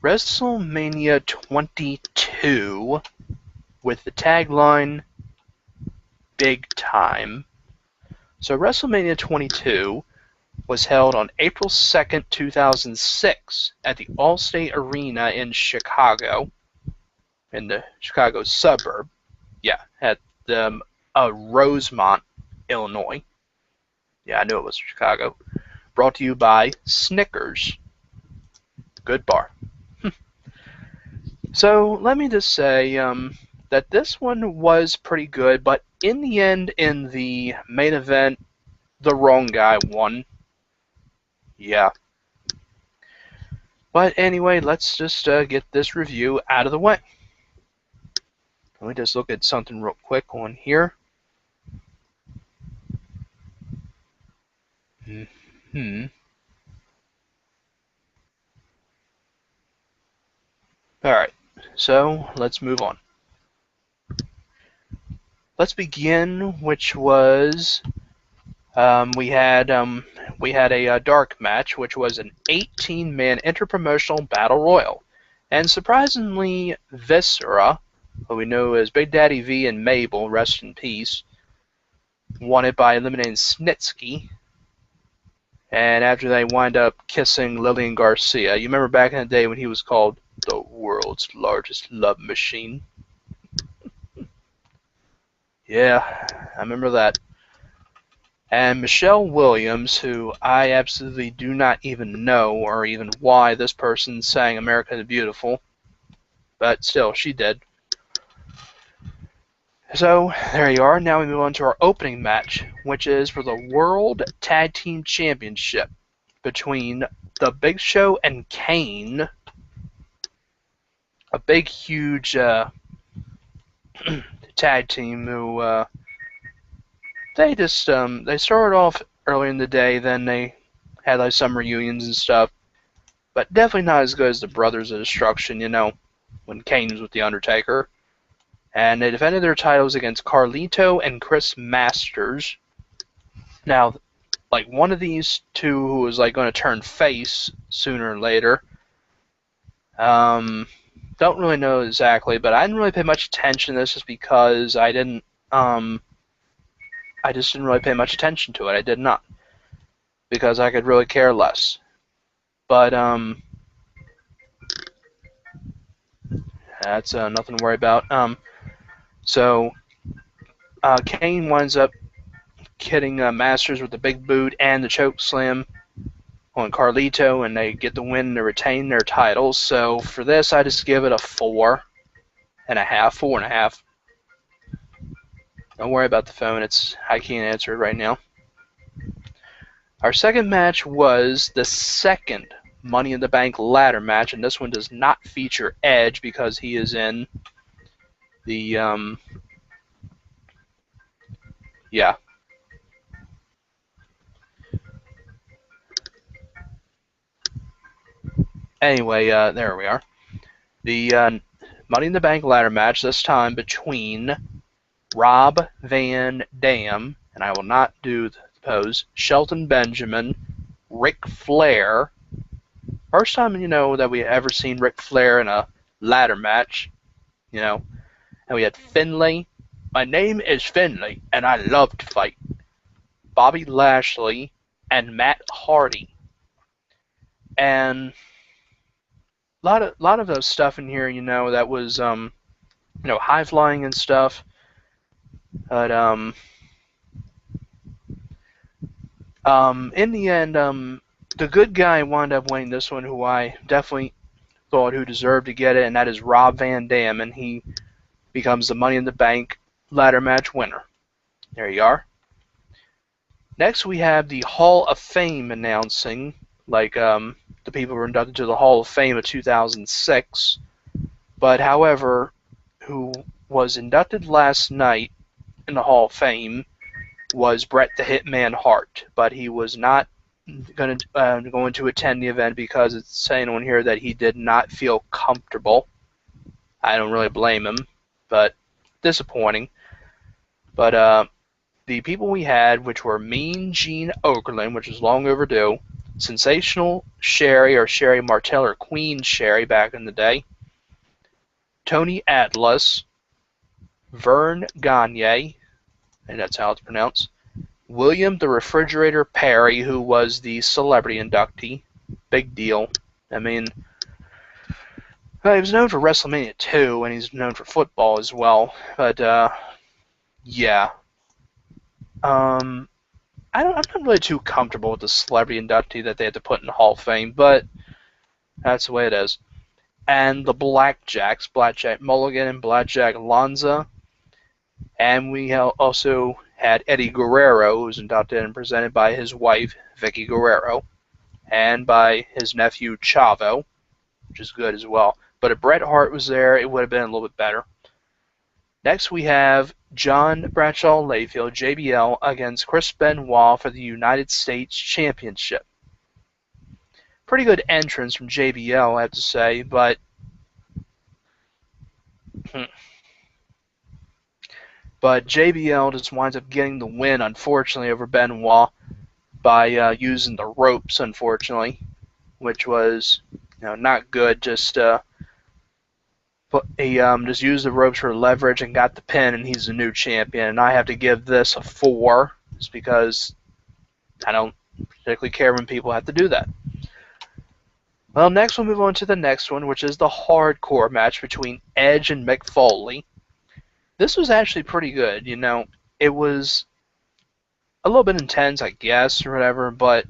WrestleMania 22 with the tagline Big Time. So WrestleMania 22 was held on April 2nd, 2006 at the Allstate Arena in Chicago, in the Chicago suburb. Yeah, at the Rosemont, Illinois. Yeah, I knew it was Chicago. Brought to you by Snickers. Good bar. So let me just say that this one was pretty good, but in the end, in the main event, the wrong guy won. Yeah. But anyway, let's just get this review out of the way. Let me just look at something real quick on here. Alright, so let's move on. Let's begin, which was we had a dark match, which was an 18-man interpromotional battle royal, and surprisingly, Viscera, who we know as Big Daddy V and Mabel, rest in peace, won it by eliminating Snitsky. And after they wind up kissing Lillian Garcia. You remember back in the day when he was called the world's largest love machine? Yeah, I remember that. And Michelle Williams, who I absolutely do not even know or even why this person sang America the Beautiful, but still, she did. So, there you are. Now we move on to our opening match, which is for the World Tag Team Championship between The Big Show and Kane. A big, huge tag team who they just they started off early in the day, then they had like some reunions and stuff, but definitely not as good as the Brothers of Destruction, you know, when Kane was with the Undertaker. And they defended their titles against Carlito and Chris Masters. Now, like one of these two who was like going to turn face sooner or later. Don't really know exactly, but I didn't really pay much attention to this just because I didn't. I just didn't really pay much attention to it. I did not, because I could really care less. But that's nothing to worry about. So Kane winds up hitting Masters with the big boot and the choke slam on Carlito, and they get the win to retain their titles. So for this, I just give it a 4.5. 4.5. Don't worry about the phone. I can't answer it right now. Our second match was the second Money in the Bank ladder match, and this one does not feature Edge because he is in the yeah. Anyway, there we are. The Money in the Bank ladder match, this time between Rob Van Dam, and I will not do the pose, Shelton Benjamin, Ric Flair. First time, you know, that we ever seen Ric Flair in a ladder match, you know. And we had Finlay. My name is Finlay, and I love to fight. Bobby Lashley and Matt Hardy. And a lot of those stuff in here, you know, that was you know, high flying and stuff. But in the end, the good guy wound up winning this one, who I definitely thought who deserved to get it, and that is Rob Van Dam, and he becomes the Money in the Bank ladder match winner. There you are. Next, we have the Hall of Fame announcing, like the people who were inducted to the Hall of Fame of 2006. But however, who was inducted last night in the Hall of Fame was Bret the Hitman Hart, but he was not going to attend the event because it's saying on here that he did not feel comfortable. I don't really blame him, but disappointing. But the people we had, which were Mean Gene Okerlund, which was long overdue, Sensational Sherry, or Sherry Martel, or Queen Sherry back in the day, Tony Atlas, Vern Gagne, and that's how it's pronounced, William the Refrigerator Perry, who was the celebrity inductee. Big deal. I mean, he was known for WrestleMania 2, and he's known for football as well. But, yeah. I'm not really too comfortable with the celebrity inductee that they had to put in the Hall of Fame, but that's the way it is. And the Blackjacks, Blackjack Mulligan and Blackjack Lanza. And we also had Eddie Guerrero, who was inducted and presented by his wife, Vicky Guerrero, and by his nephew, Chavo, which is good as well. But if Bret Hart was there, it would have been a little bit better. Next, we have John Bradshaw Layfield, JBL, against Chris Benoit for the United States Championship. Pretty good entrance from JBL, I have to say, but JBL just winds up getting the win, unfortunately, over Benoit by using the ropes, unfortunately, which was not good. Just he just used the ropes for leverage and got the pin, and he's the new champion. And I have to give this a 4, just because I don't particularly care when people have to do that. Well, next we'll move on to the next one, which is the hardcore match between Edge and Mick Foley. This was actually pretty good. It was a little bit intense, I guess, or whatever, but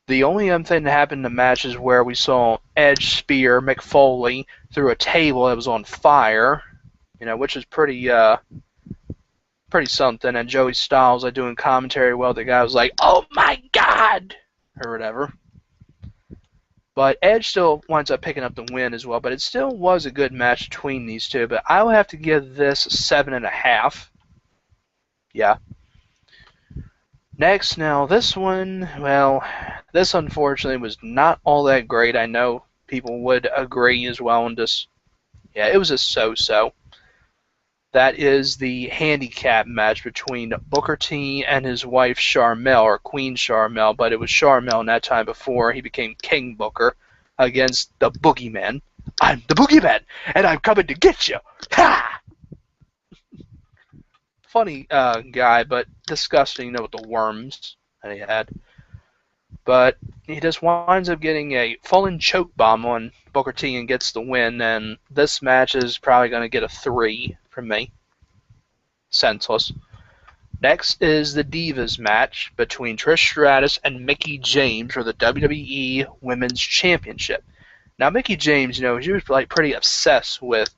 the only thing that happened in the match is where we saw Edge spear Mick Foley through a table that was on fire, which is pretty something. And Joey Styles, doing commentary, the guy was like, "Oh my God!" or whatever. But Edge still winds up picking up the win as well. But it still was a good match between these two. But I will have to give this a 7.5. Yeah. Next, now this one, this unfortunately was not all that great. I know people would agree as well, and it was a so-so. That is the handicap match between Booker T and his wife Sharmell, or Queen Sharmell, but it was Sharmell in that time before he became King Booker, against the Boogeyman. I'm the Boogeyman, and I'm coming to get you! Ha! Funny guy, but disgusting, with the worms that he had. But he just winds up getting a fallen choke bomb on Booker T and gets the win, and this match is probably going to get a 3 from me. Senseless. Next is the Divas match between Trish Stratus and Mickie James for the WWE Women's Championship. Now, Mickie James, she was pretty obsessed with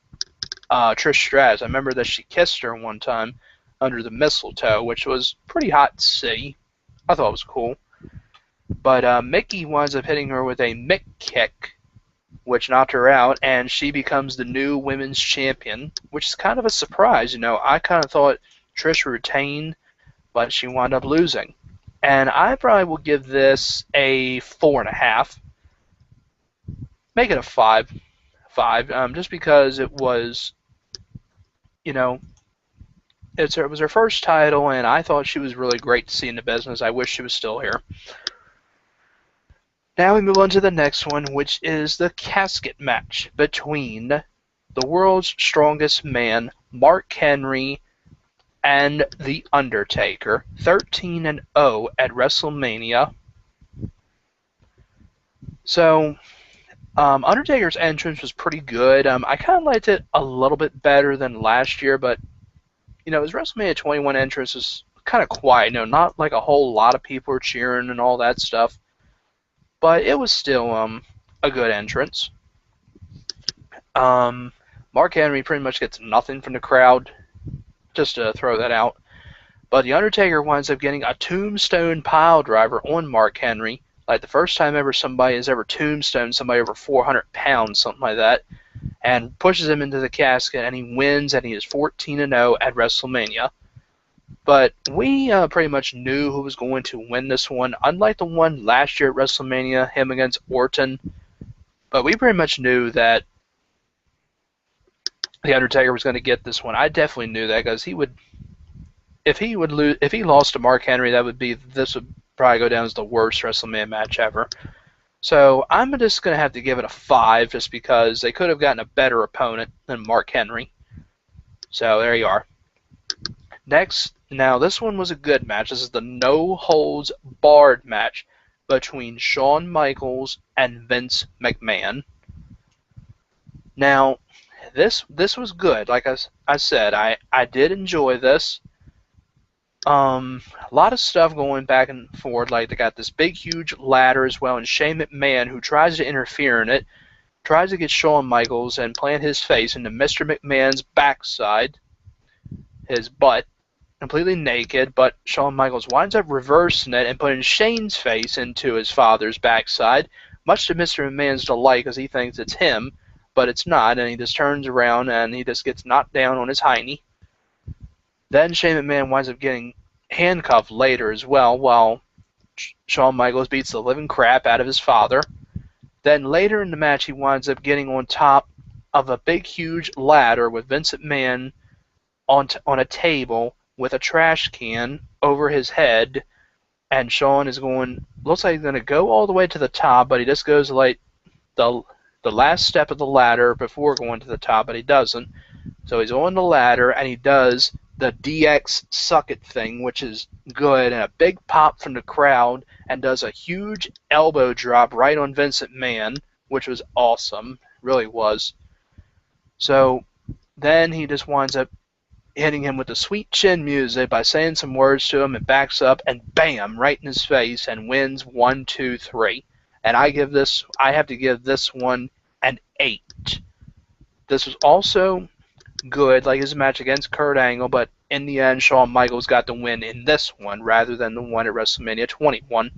Trish Stratus. I remember that she kissed her one time under the mistletoe, which was pretty hot to see. I thought it was cool. But Mickie winds up hitting her with a Mick kick, which knocked her out, and she becomes the new women's champion, which is kind of a surprise. I kind of thought Trish would retain, but she wound up losing. And I probably will give this a 4.5. Make it a 5. Just because it was, it was her first title, and I thought she was really great to see in the business. I wish she was still here. Now we move on to the next one, which is the casket match between the world's strongest man, Mark Henry, and The Undertaker. 13-0 at WrestleMania. So, Undertaker's entrance was pretty good. I kind of liked it a little bit better than last year, but, his WrestleMania 21 entrance was kind of quiet. Not like a whole lot of people were cheering and all that stuff. But it was still a good entrance. Mark Henry pretty much gets nothing from the crowd, just to throw that out. But The Undertaker winds up getting a tombstone pile driver on Mark Henry, like the first time ever somebody has ever tombstoned somebody over 400 pounds, something like that, and pushes him into the casket, and he wins, and he is 14-0 at WrestleMania. But we pretty much knew who was going to win this one. Unlike the one last year at WrestleMania, him against Orton. But we pretty much knew that The Undertaker was going to get this one. I definitely knew that, because if he lost to Mark Henry, this would probably go down as the worst WrestleMania match ever. So I'm just going to have to give it a 5 just because they could have gotten a better opponent than Mark Henry. So there you are. Next, now this one was a good match. This is the no holds barred match between Shawn Michaels and Vince McMahon. Now, this was good. Like I said, I did enjoy this. A lot of stuff going back and forth. Like they got this big, huge ladder as well, and Shane McMahon, who tries to interfere in it, tries to get Shawn Michaels and plant his face into Mr. McMahon's backside, his butt, completely naked. But Shawn Michaels winds up reversing it and putting Shane's face into his father's backside, much to Mr. McMahon's delight because he thinks it's him, but it's not, and he just turns around and he just gets knocked down on his hiney. Then Shane McMahon winds up getting handcuffed later as well, while Shawn Michaels beats the living crap out of his father. Then later in the match, he winds up getting on top of a big, huge ladder with Vince McMahon on a table with a trash can over his head, and Shawn is looks like he's going to go all the way to the top, but he just goes like the last step of the ladder before going to the top, but he doesn't. So he's on the ladder, and he does the DX suck it thing, which is good, and a big pop from the crowd, and does a huge elbow drop right on Vince McMahon, which was awesome, really was. So then he just winds up hitting him with the sweet chin music by saying some words to him and backs up and bam, right in his face and wins 1, 2, 3. And I have to give this one an 8. This was also good, like his match against Kurt Angle, but in the end, Shawn Michaels got the win in this one rather than the one at WrestleMania 21.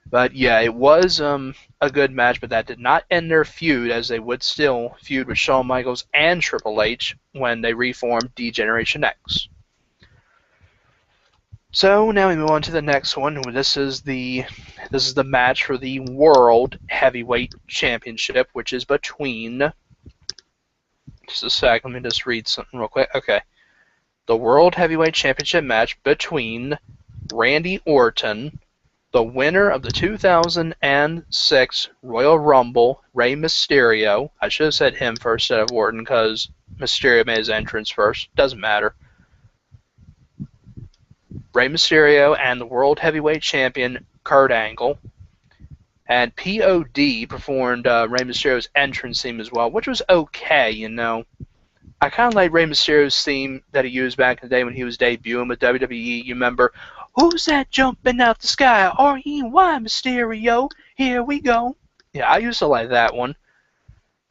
But yeah, it was a good match, but that did not end their feud, as they would still feud with Shawn Michaels and Triple H when they reformed D-Generation X. So now we move on to the next one. This is the match for the World Heavyweight Championship, which is between. Just a sec. Let me just read something real quick. Okay, the World Heavyweight Championship match between Randy Orton, the winner of the 2006 Royal Rumble, Rey Mysterio. I should have said him first instead of Orton because Mysterio made his entrance first. Doesn't matter. Rey Mysterio and the World Heavyweight Champion Kurt Angle. And POD performed Rey Mysterio's entrance theme as well, which was okay, you know. I kind of like Rey Mysterio's theme that he used back in the day when he was debuting with WWE. You remember, who's that jumping out the sky? R-E-Y Mysterio. Here we go. Yeah, I used to like that one.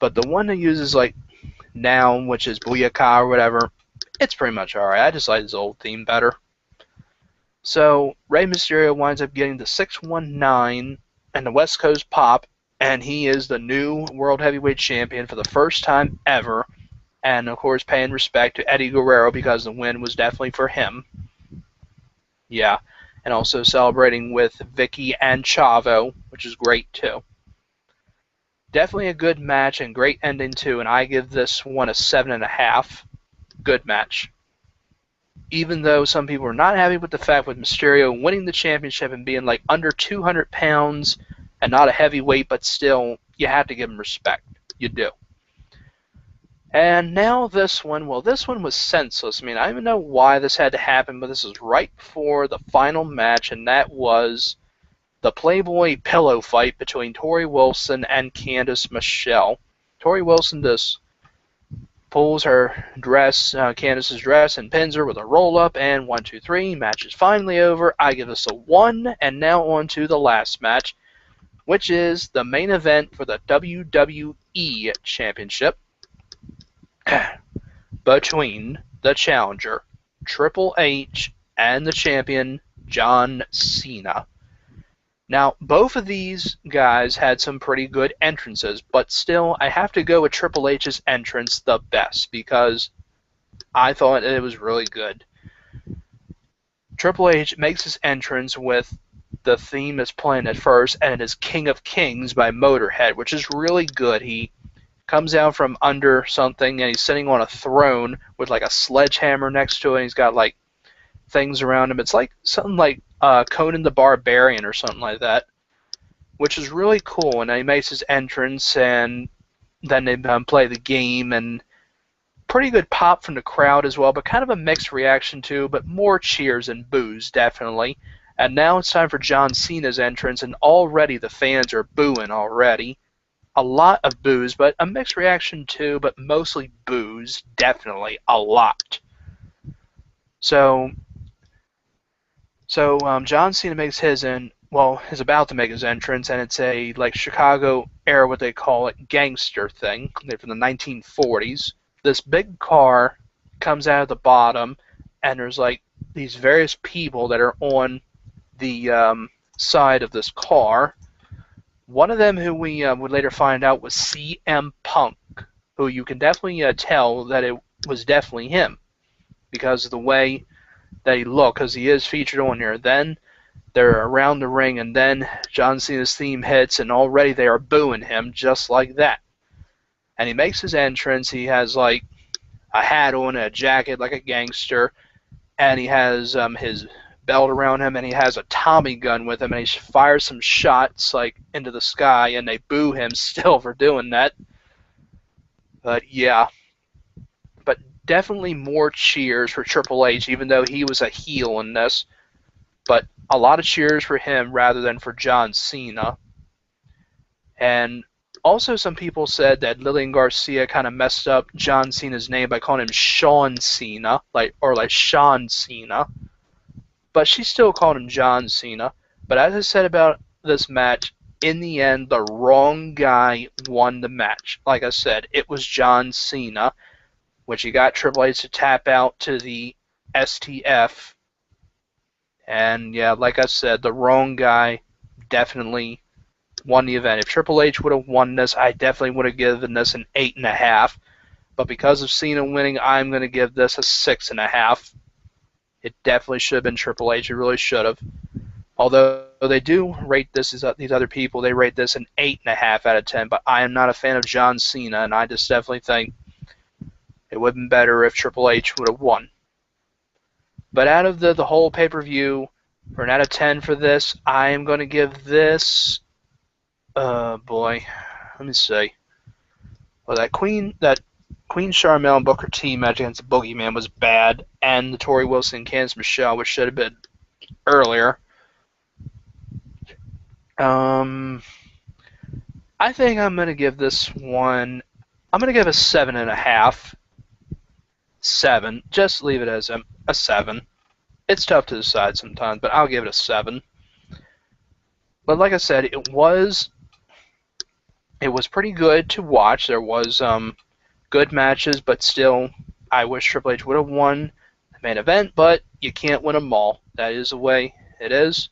But the one that uses, like, now, which is Booyaka or whatever, it's pretty much alright. I just like his old theme better. So, Rey Mysterio winds up getting the 619 and the West Coast Pop, and he is the new World Heavyweight Champion for the first time ever. And, of course, paying respect to Eddie Guerrero because the win was definitely for him. Yeah. And also celebrating with Vicky and Chavo, which is great, too. Definitely a good match and great ending, too, and I give this one a 7.5. Good match. Even though some people are not happy with the fact with Mysterio winning the championship and being like under 200 pounds and not a heavyweight, but still, you have to give him respect. You do. And now this one, well, this one was senseless. I mean, I don't even know why this had to happen, but this is right before the final match, and that was the Playboy pillow fight between Tori Wilson and Candice Michelle. Tori Wilson just pulls her dress, Candice's dress, and pins her with a roll-up, and 1, 2, 3, match is finally over. I give this a 1, and now on to the last match, which is the main event for the WWE Championship between the challenger, Triple H, and the champion, John Cena. Now, both of these guys had some pretty good entrances, but still, I have to go with Triple H's entrance the best, because I thought it was really good. Triple H makes his entrance with the theme that's playing at first, and it is King of Kings by Motorhead, which is really good. He comes out from under something, and he's sitting on a throne with like a sledgehammer next to it, and he's got like things around him. It's like something like Conan the Barbarian or something like that, which is really cool. And he makes his entrance, and then they play the game, and pretty good pop from the crowd as well, but kind of a mixed reaction too, but more cheers and boos, definitely. And now it's time for John Cena's entrance, and already the fans are booing already. A lot of boos, but a mixed reaction too, but mostly boos, definitely, a lot. So, John Cena makes his is about to make his entrance, and it's a like Chicago era, what they call it, gangster thing. They're from the 1940s. This big car comes out of the bottom, and there's like these various people that are on the side of this car. One of them, who we would later find out was CM Punk, who you can definitely tell that it was definitely him because of the way that he looked, because he is featured on there. Then they're around the ring, and then John Cena's theme hits, and already they are booing him just like that. And he makes his entrance. He has like a hat on, a jacket like a gangster, and he has his belt around him, and he has a Tommy gun with him, and he fires some shots like into the sky, and they boo him still for doing that. But yeah, but definitely more cheers for Triple H, even though he was a heel in this. But a lot of cheers for him rather than for John Cena. And also some people said that Lillian Garcia kind of messed up John Cena's name by calling him Sean Cena, like Sean Cena. But she still called him John Cena. But as I said about this match, in the end, the wrong guy won the match. Like I said, it was John Cena, which he got Triple H to tap out to the STF. And yeah, like I said, the wrong guy definitely won the event. If Triple H would have won this, I definitely would have given this an 8.5. But because of Cena winning, I'm going to give this a 6.5. It definitely should have been Triple H. It really should have. Although they do rate this, these other people, they rate this an 8.5 out of 10. But I am not a fan of John Cena, and I just definitely think it would have been better if Triple H would have won. But out of the whole pay-per-view, for an out of 10 for this, I am going to give this... boy, let me see. Well, that Queen Sharmell and Booker T match against the Boogeyman was bad, and the Tori Wilson and Candice Michelle, which should have been earlier. I think I'm going to give this one, I'm going to give a 7.5. 7. Just leave it as a 7. It's tough to decide sometimes, but I'll give it a 7. But like I said, it was pretty good to watch. There was good matches, but still, I wish Triple H would have won the main event, but you can't win them all. That is the way it is.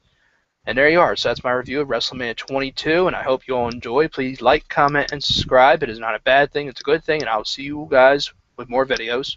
And there you are. So that's my review of WrestleMania 22, and I hope you all enjoy. Please like, comment, and subscribe. It is not a bad thing. It's a good thing, and I'll see you guys with more videos.